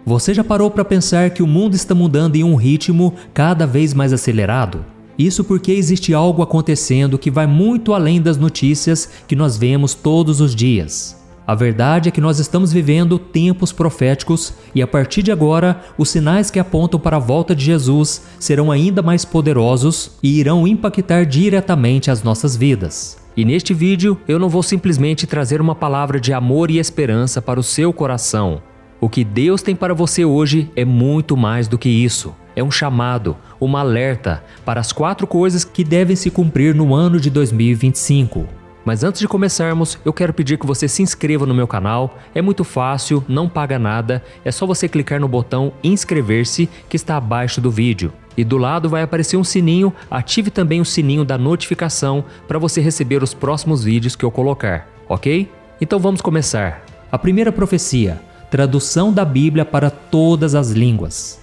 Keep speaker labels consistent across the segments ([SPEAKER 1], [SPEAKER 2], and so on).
[SPEAKER 1] Você já parou para pensar que o mundo está mudando em um ritmo cada vez mais acelerado? Isso porque existe algo acontecendo que vai muito além das notícias que nós vemos todos os dias. A verdade é que nós estamos vivendo tempos proféticos e a partir de agora, os sinais que apontam para a volta de Jesus serão ainda mais poderosos e irão impactar diretamente as nossas vidas. E neste vídeo, eu não vou simplesmente trazer uma palavra de amor e esperança para o seu coração. O que Deus tem para você hoje é muito mais do que isso. É um chamado, uma alerta para as 4 coisas que devem se cumprir no ano de 2025. Mas antes de começarmos, eu quero pedir que você se inscreva no meu canal. É muito fácil, não paga nada, é só você clicar no botão inscrever-se que está abaixo do vídeo. E do lado vai aparecer um sininho, ative também o sininho da notificação para você receber os próximos vídeos que eu colocar, ok? Então vamos começar. A primeira profecia, tradução da Bíblia para todas as línguas.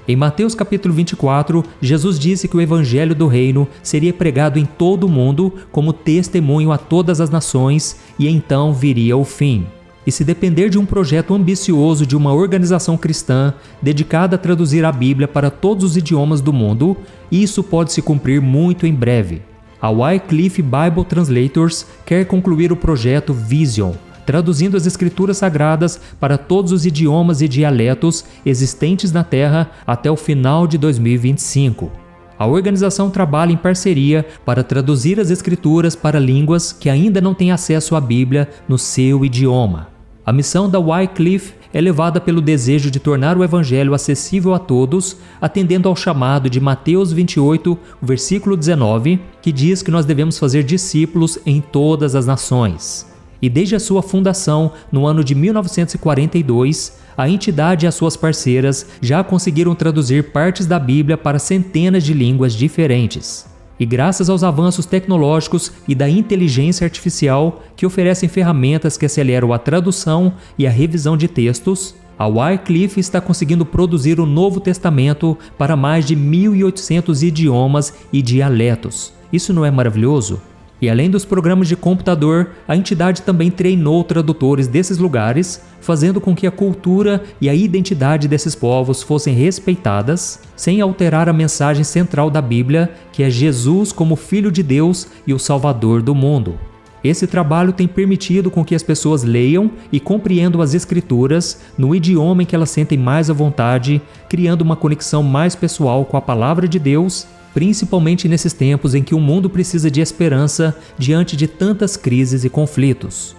[SPEAKER 1] Em Mateus capítulo 24, Jesus disse que o evangelho do reino seria pregado em todo o mundo como testemunho a todas as nações e então viria o fim. E se depender de um projeto ambicioso de uma organização cristã dedicada a traduzir a Bíblia para todos os idiomas do mundo, isso pode se cumprir muito em breve. A Wycliffe Bible Translators quer concluir o projeto Vision, traduzindo as escrituras sagradas para todos os idiomas e dialetos existentes na Terra até o final de 2025. A organização trabalha em parceria para traduzir as escrituras para línguas que ainda não têm acesso à Bíblia no seu idioma. A missão da Wycliffe é levada pelo desejo de tornar o Evangelho acessível a todos, atendendo ao chamado de Mateus 28, versículo 19, que diz que nós devemos fazer discípulos em todas as nações. E desde a sua fundação, no ano de 1942, a entidade e as suas parceiras já conseguiram traduzir partes da Bíblia para centenas de línguas diferentes. E graças aos avanços tecnológicos e da inteligência artificial, que oferecem ferramentas que aceleram a tradução e a revisão de textos, a Wycliffe está conseguindo produzir o Novo Testamento para mais de 1.800 idiomas e dialetos. Isso não é maravilhoso? E além dos programas de computador, a entidade também treinou tradutores desses lugares, fazendo com que a cultura e a identidade desses povos fossem respeitadas, sem alterar a mensagem central da Bíblia, que é Jesus como Filho de Deus e o Salvador do mundo. Esse trabalho tem permitido com que as pessoas leiam e compreendam as Escrituras no idioma em que elas sentem mais à vontade, criando uma conexão mais pessoal com a Palavra de Deus, principalmente nesses tempos em que o mundo precisa de esperança diante de tantas crises e conflitos.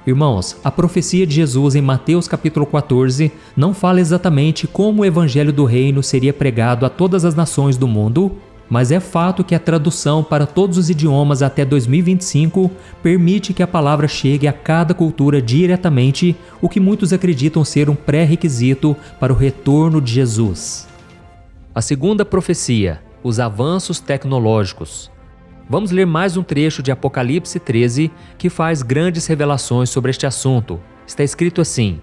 [SPEAKER 1] Irmãos, a profecia de Jesus em Mateus capítulo 14 não fala exatamente como o evangelho do reino seria pregado a todas as nações do mundo, mas é fato que a tradução para todos os idiomas até 2025 permite que a palavra chegue a cada cultura diretamente, o que muitos acreditam ser um pré-requisito para o retorno de Jesus. A segunda profecia, os avanços tecnológicos. Vamos ler mais um trecho de Apocalipse 13 que faz grandes revelações sobre este assunto. Está escrito assim: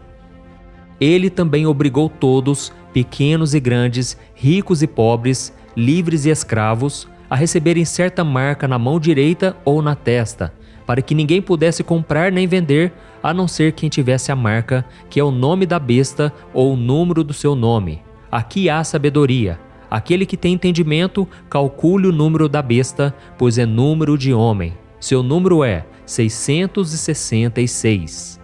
[SPEAKER 1] Ele também obrigou todos, pequenos e grandes, ricos e pobres, livres e escravos, a receberem certa marca na mão direita ou na testa, para que ninguém pudesse comprar nem vender, a não ser quem tivesse a marca, que é o nome da besta ou o número do seu nome. Aqui há sabedoria. Aquele que tem entendimento, calcule o número da besta, pois é número de homem. Seu número é 666.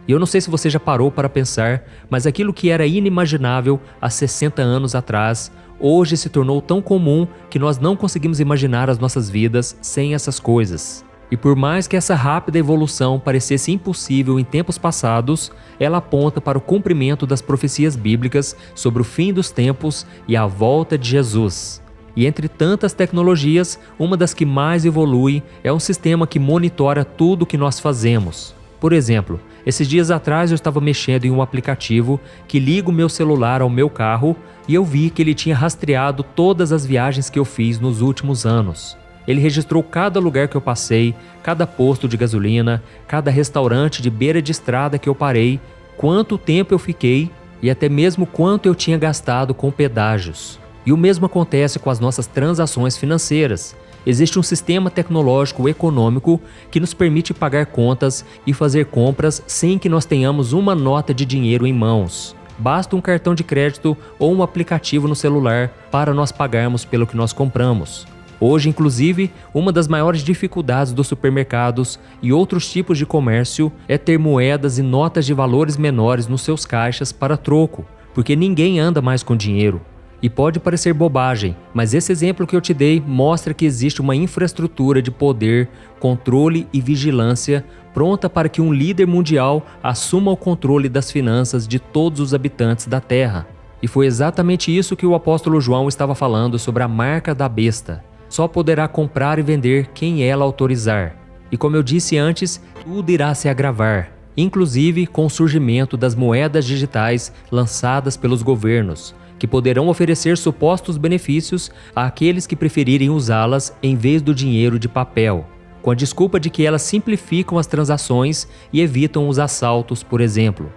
[SPEAKER 1] E eu não sei se você já parou para pensar, mas aquilo que era inimaginável há 60 anos atrás, hoje se tornou tão comum que nós não conseguimos imaginar as nossas vidas sem essas coisas. E por mais que essa rápida evolução parecesse impossível em tempos passados, ela aponta para o cumprimento das profecias bíblicas sobre o fim dos tempos e a volta de Jesus. E entre tantas tecnologias, uma das que mais evolui é um sistema que monitora tudo o que nós fazemos. Por exemplo, esses dias atrás eu estava mexendo em um aplicativo que liga o meu celular ao meu carro e eu vi que ele tinha rastreado todas as viagens que eu fiz nos últimos anos. Ele registrou cada lugar que eu passei, cada posto de gasolina, cada restaurante de beira de estrada que eu parei, quanto tempo eu fiquei e até mesmo quanto eu tinha gastado com pedágios. E o mesmo acontece com as nossas transações financeiras. Existe um sistema tecnológico econômico que nos permite pagar contas e fazer compras sem que nós tenhamos uma nota de dinheiro em mãos. Basta um cartão de crédito ou um aplicativo no celular para nós pagarmos pelo que nós compramos. Hoje, inclusive, uma das maiores dificuldades dos supermercados e outros tipos de comércio é ter moedas e notas de valores menores nos seus caixas para troco, porque ninguém anda mais com dinheiro. E pode parecer bobagem, mas esse exemplo que eu te dei mostra que existe uma infraestrutura de poder, controle e vigilância pronta para que um líder mundial assuma o controle das finanças de todos os habitantes da Terra. E foi exatamente isso que o apóstolo João estava falando sobre a marca da besta. Só poderá comprar e vender quem ela autorizar. E como eu disse antes, tudo irá se agravar, inclusive com o surgimento das moedas digitais lançadas pelos governos, que poderão oferecer supostos benefícios àqueles que preferirem usá-las em vez do dinheiro de papel, com a desculpa de que elas simplificam as transações e evitam os assaltos, por exemplo.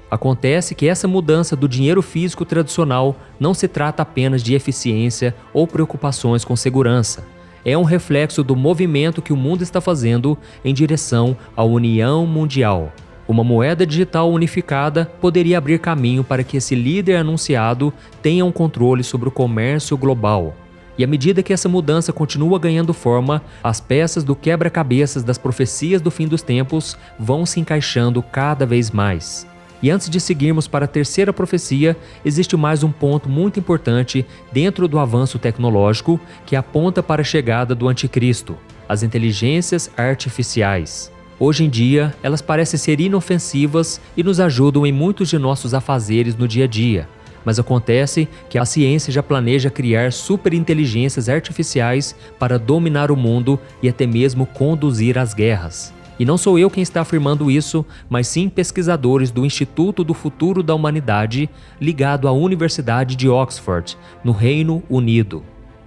[SPEAKER 1] Acontece que essa mudança do dinheiro físico tradicional não se trata apenas de eficiência ou preocupações com segurança. É um reflexo do movimento que o mundo está fazendo em direção à união mundial. Uma moeda digital unificada poderia abrir caminho para que esse líder anunciado tenha um controle sobre o comércio global. E à medida que essa mudança continua ganhando forma, as peças do quebra-cabeças das profecias do fim dos tempos vão se encaixando cada vez mais. E antes de seguirmos para a terceira profecia, existe mais um ponto muito importante dentro do avanço tecnológico que aponta para a chegada do anticristo: as inteligências artificiais. Hoje em dia, elas parecem ser inofensivas e nos ajudam em muitos de nossos afazeres no dia a dia. Mas acontece que a ciência já planeja criar superinteligências artificiais para dominar o mundo e até mesmo conduzir as guerras. E não sou eu quem está afirmando isso, mas sim pesquisadores do Instituto do Futuro da Humanidade, ligado à Universidade de Oxford, no Reino Unido.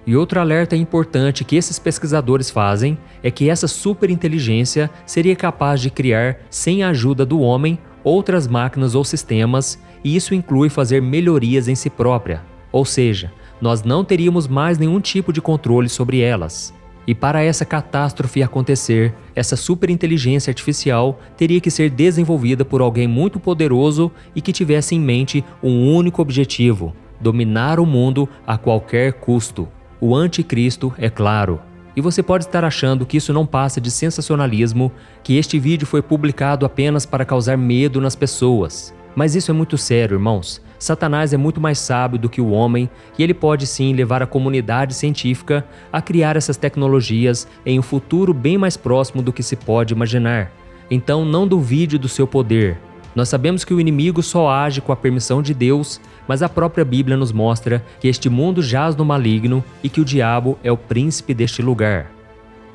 [SPEAKER 1] E outro alerta importante que esses pesquisadores fazem é que essa superinteligência seria capaz de criar, sem a ajuda do homem, outras máquinas ou sistemas, e isso inclui fazer melhorias em si própria. Ou seja, nós não teríamos mais nenhum tipo de controle sobre elas. E para essa catástrofe acontecer, essa superinteligência artificial teria que ser desenvolvida por alguém muito poderoso e que tivesse em mente um único objetivo: dominar o mundo a qualquer custo. O anticristo, é claro. E você pode estar achando que isso não passa de sensacionalismo, que este vídeo foi publicado apenas para causar medo nas pessoas. Mas isso é muito sério, irmãos. Satanás é muito mais sábio do que o homem e ele pode sim levar a comunidade científica a criar essas tecnologias em um futuro bem mais próximo do que se pode imaginar. Então não duvide do seu poder. Nós sabemos que o inimigo só age com a permissão de Deus, mas a própria Bíblia nos mostra que este mundo jaz no maligno e que o diabo é o príncipe deste lugar.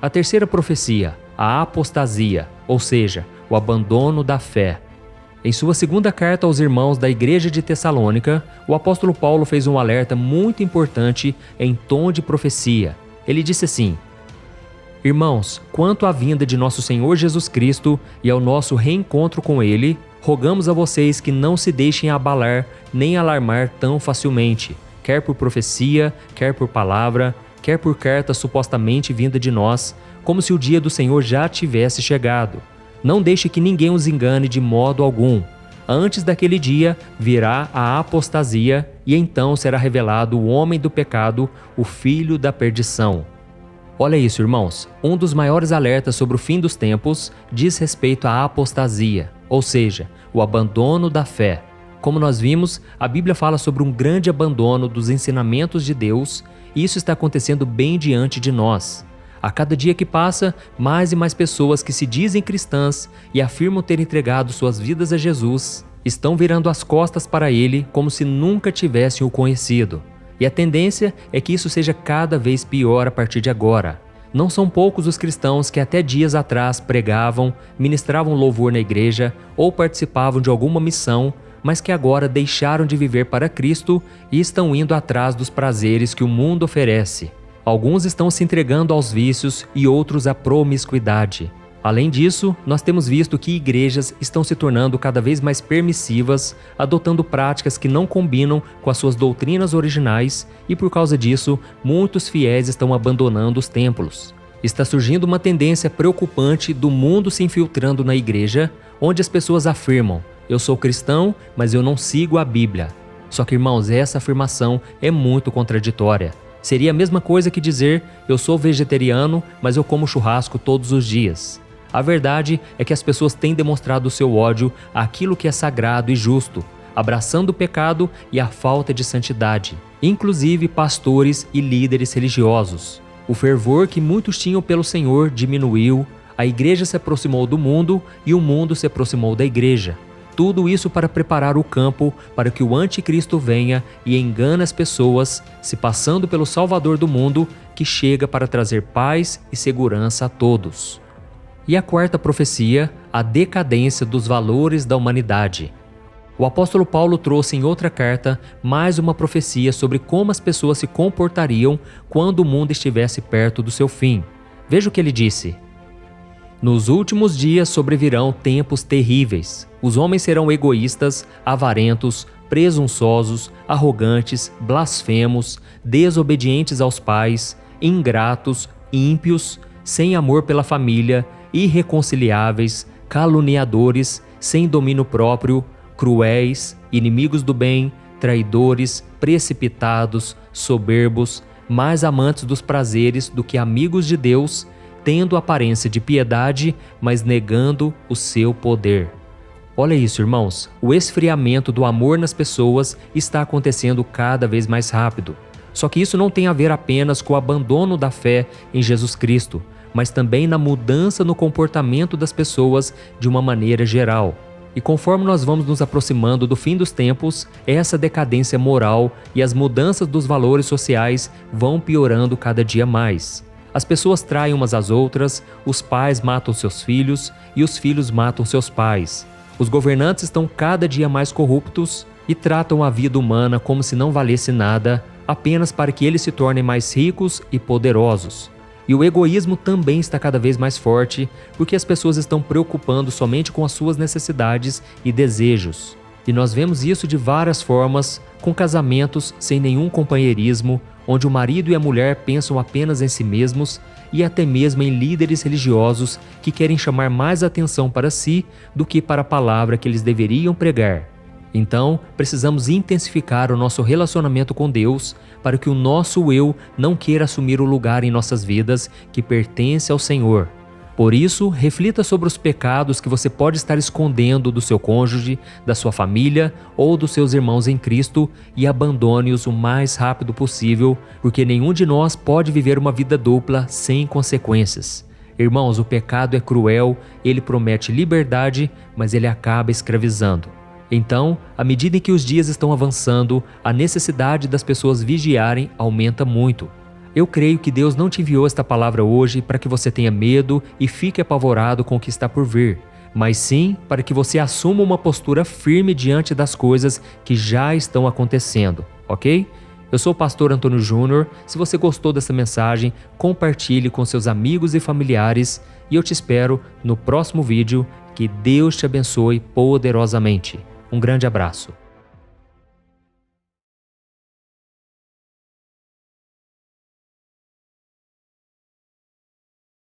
[SPEAKER 1] A terceira profecia, a apostasia, ou seja, o abandono da fé. Em sua segunda carta aos irmãos da igreja de Tessalônica, o apóstolo Paulo fez um alerta muito importante em tom de profecia. Ele disse assim: Irmãos, quanto à vinda de nosso Senhor Jesus Cristo e ao nosso reencontro com Ele, rogamos a vocês que não se deixem abalar nem alarmar tão facilmente, quer por profecia, quer por palavra, quer por carta supostamente vinda de nós, como se o dia do Senhor já tivesse chegado. Não deixe que ninguém os engane de modo algum. Antes daquele dia virá a apostasia, e então será revelado o homem do pecado, o filho da perdição. Olha isso, irmãos. Um dos maiores alertas sobre o fim dos tempos diz respeito à apostasia, ou seja, o abandono da fé. Como nós vimos, a Bíblia fala sobre um grande abandono dos ensinamentos de Deus, e isso está acontecendo bem diante de nós. A cada dia que passa, mais e mais pessoas que se dizem cristãs e afirmam ter entregado suas vidas a Jesus, estão virando as costas para Ele como se nunca tivessem o conhecido. E a tendência é que isso seja cada vez pior a partir de agora. Não são poucos os cristãos que até dias atrás pregavam, ministravam louvor na igreja ou participavam de alguma missão, mas que agora deixaram de viver para Cristo e estão indo atrás dos prazeres que o mundo oferece. Alguns estão se entregando aos vícios e outros à promiscuidade. Além disso, nós temos visto que igrejas estão se tornando cada vez mais permissivas, adotando práticas que não combinam com as suas doutrinas originais e, por causa disso, muitos fiéis estão abandonando os templos. Está surgindo uma tendência preocupante do mundo se infiltrando na igreja, onde as pessoas afirmam: Eu sou cristão, mas eu não sigo a Bíblia. Só que, irmãos, essa afirmação é muito contraditória. Seria a mesma coisa que dizer, eu sou vegetariano, mas eu como churrasco todos os dias. A verdade é que as pessoas têm demonstrado seu ódio àquilo que é sagrado e justo, abraçando o pecado e a falta de santidade, inclusive pastores e líderes religiosos. O fervor que muitos tinham pelo Senhor diminuiu, a igreja se aproximou do mundo e o mundo se aproximou da igreja. Tudo isso para preparar o campo para que o anticristo venha e engane as pessoas, se passando pelo Salvador do mundo, que chega para trazer paz e segurança a todos. E a quarta profecia, a decadência dos valores da humanidade. O apóstolo Paulo trouxe em outra carta mais uma profecia sobre como as pessoas se comportariam quando o mundo estivesse perto do seu fim. Veja o que ele disse. Nos últimos dias sobrevirão tempos terríveis. Os homens serão egoístas, avarentos, presunçosos, arrogantes, blasfemos, desobedientes aos pais, ingratos, ímpios, sem amor pela família, irreconciliáveis, caluniadores, sem domínio próprio, cruéis, inimigos do bem, traidores, precipitados, soberbos, mais amantes dos prazeres do que amigos de Deus, tendo aparência de piedade, mas negando o seu poder. Olha isso, irmãos, o esfriamento do amor nas pessoas está acontecendo cada vez mais rápido. Só que isso não tem a ver apenas com o abandono da fé em Jesus Cristo, mas também na mudança no comportamento das pessoas de uma maneira geral. E conforme nós vamos nos aproximando do fim dos tempos, essa decadência moral e as mudanças dos valores sociais vão piorando cada dia mais. As pessoas traem umas às outras, os pais matam seus filhos e os filhos matam seus pais. Os governantes estão cada dia mais corruptos e tratam a vida humana como se não valesse nada, apenas para que eles se tornem mais ricos e poderosos. E o egoísmo também está cada vez mais forte, porque as pessoas estão preocupando somente com as suas necessidades e desejos. E nós vemos isso de várias formas, com casamentos sem nenhum companheirismo, onde o marido e a mulher pensam apenas em si mesmos, e até mesmo em líderes religiosos que querem chamar mais atenção para si do que para a palavra que eles deveriam pregar. Então, precisamos intensificar o nosso relacionamento com Deus para que o nosso eu não queira assumir o lugar em nossas vidas que pertence ao Senhor. Por isso, reflita sobre os pecados que você pode estar escondendo do seu cônjuge, da sua família ou dos seus irmãos em Cristo e abandone-os o mais rápido possível, porque nenhum de nós pode viver uma vida dupla sem consequências. Irmãos, o pecado é cruel, ele promete liberdade, mas ele acaba escravizando. Então, à medida em que os dias estão avançando, a necessidade das pessoas vigiarem aumenta muito. Eu creio que Deus não te enviou esta palavra hoje para que você tenha medo e fique apavorado com o que está por vir, mas sim para que você assuma uma postura firme diante das coisas que já estão acontecendo, ok? Eu sou o pastor Antônio Júnior. Se você gostou dessa mensagem, compartilhe com seus amigos e familiares e eu te espero no próximo vídeo. Que Deus te abençoe poderosamente. Um grande abraço.